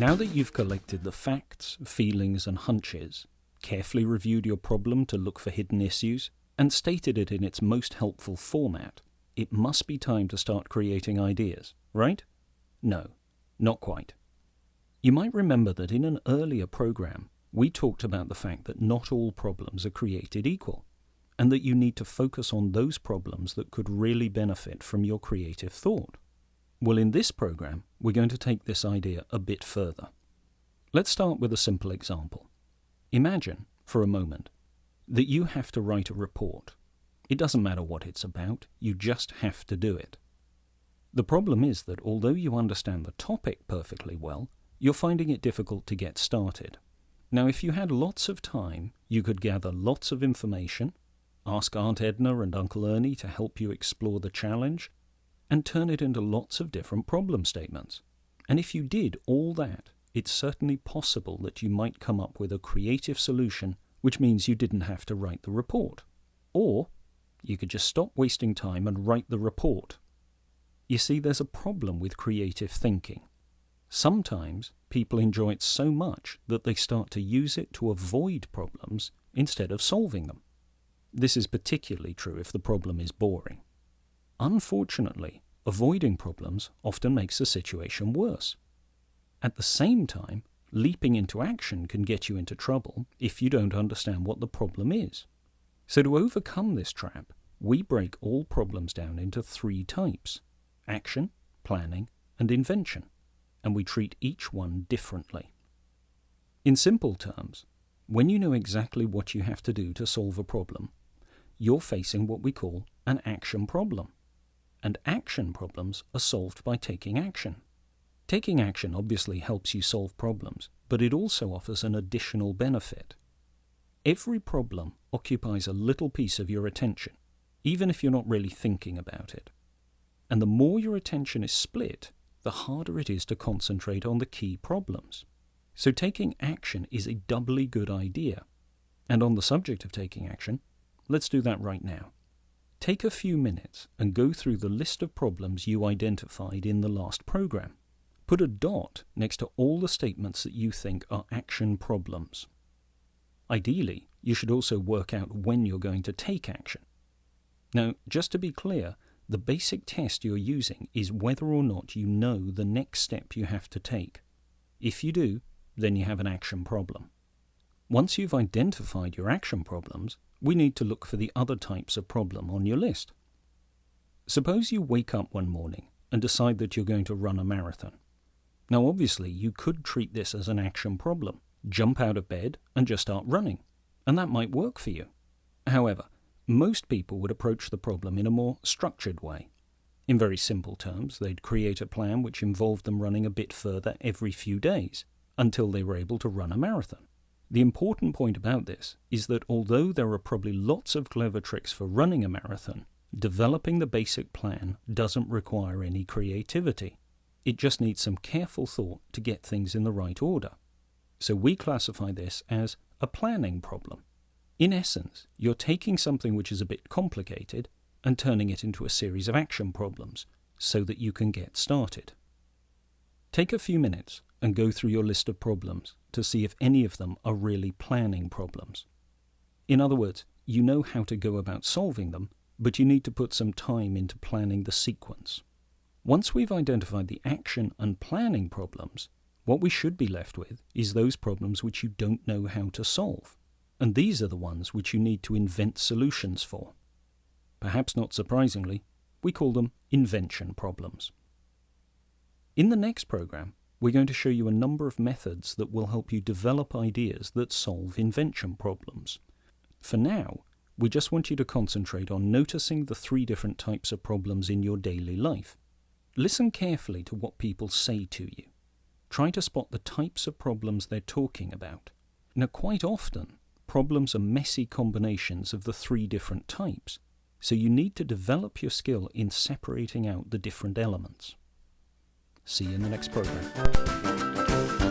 Now that you've collected the facts, feelings, and hunches, carefully reviewed your problem to look for hidden issues, and stated it in its most helpful format, it must be time to start creating ideas, right? No, not quite. You might remember that in an earlier program, we talked about the fact that not all problems are created equal, and that you need to focus on those problems that could really benefit from your creative thought. Well, in this program, we're going to take this idea a bit further. Let's start with a simple example. Imagine, for a moment, that you have to write a report. It doesn't matter what it's about, you just have to do it. The problem is that although you understand the topic perfectly well, you're finding it difficult to get started. Now, if you had lots of time, you could gather lots of information, ask Aunt Edna and Uncle Ernie to help you explore the challenge, and turn it into lots of different problem statements. And if you did all that, it's certainly possible that you might come up with a creative solution, which means you didn't have to write the report. Or you could just stop wasting time and write the report. You see, there's a problem with creative thinking. Sometimes people enjoy it so much that they start to use it to avoid problems instead of solving them. This is particularly true if the problem is boring. Unfortunately, avoiding problems often makes the situation worse. At the same time, leaping into action can get you into trouble if you don't understand what the problem is. So to overcome this trap, we break all problems down into 3 types: action, planning, and invention, and we treat each one differently. In simple terms, when you know exactly what you have to do to solve a problem, you're facing what we call an action problem. And action problems are solved by taking action. Taking action obviously helps you solve problems, but it also offers an additional benefit. Every problem occupies a little piece of your attention, even if you're not really thinking about it. And the more your attention is split, the harder it is to concentrate on the key problems. So taking action is a doubly good idea. And on the subject of taking action, let's do that right now. Take a few minutes and go through the list of problems you identified in the last program. Put a dot next to all the statements that you think are action problems. Ideally, you should also work out when you're going to take action. Now, just to be clear, the basic test you're using is whether or not you know the next step you have to take. If you do, then you have an action problem. Once you've identified your action problems, we need to look for the other types of problem on your list. Suppose you wake up one morning and decide that you're going to run a marathon. Now obviously you could treat this as an action problem. Jump out of bed and just start running, and that might work for you. However, most people would approach the problem in a more structured way. In very simple terms, they'd create a plan which involved them running a bit further every few days until they were able to run a marathon. The important point about this is that although there are probably lots of clever tricks for running a marathon, developing the basic plan doesn't require any creativity. It just needs some careful thought to get things in the right order. So we classify this as a planning problem. In essence, you're taking something which is a bit complicated and turning it into a series of action problems so that you can get started. Take a few minutes and go through your list of problems to see if any of them are really planning problems. In other words, you know how to go about solving them, but you need to put some time into planning the sequence. Once we've identified the action and planning problems, what we should be left with is those problems which you don't know how to solve. And these are the ones which you need to invent solutions for. Perhaps not surprisingly, we call them invention problems. In the next program, we're going to show you a number of methods that will help you develop ideas that solve invention problems. For now, we just want you to concentrate on noticing the 3 different types of problems in your daily life. Listen carefully to what people say to you. Try to spot the types of problems they're talking about. Now, quite often, problems are messy combinations of the 3 different types, so you need to develop your skill in separating out the different elements. See you in the next program.